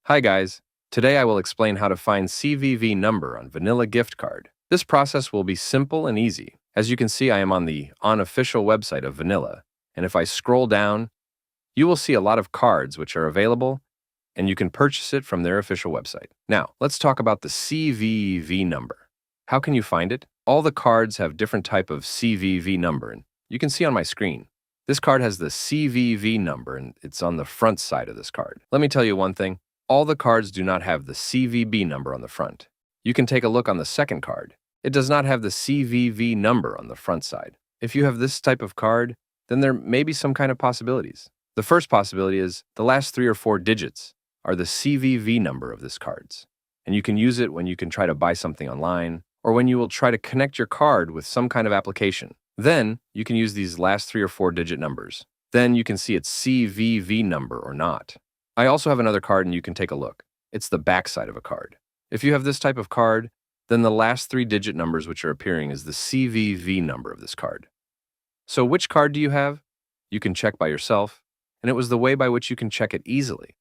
Hi guys, today I will explain how to find CVV number on vanilla gift card. This process will be simple and easy. As you can see, I am on the unofficial website of Vanilla, and if I scroll down, you will see a lot of cards which are available, and you can purchase it from their official website. Now, let's talk about the CVV number. How can you find it? All the cards have different type of CVV number, and you can see on my screen. This card has the CVV number, and it's on the front side of this card. Let me tell you one thing. All the cards do not have the CVB number on the front. You can take a look on the second card. It does not have the CVV number on the front side. If you have this type of card, then there may be some kind of possibilities. The first possibility is the last 3 or 4 digits are the CVV number of this cards. And you can use it when you can try to buy something online or when you will try to connect your card with some kind of application. Then you can use these last 3 or 4 digit numbers. Then you can see its CVV number or not. I also have another card and you can take a look. It's the back side of a card. If you have this type of card, then the last 3 digit numbers which are appearing is the CVV number of this card. So which card do you have? You can check by yourself, and it was the way by which you can check it easily.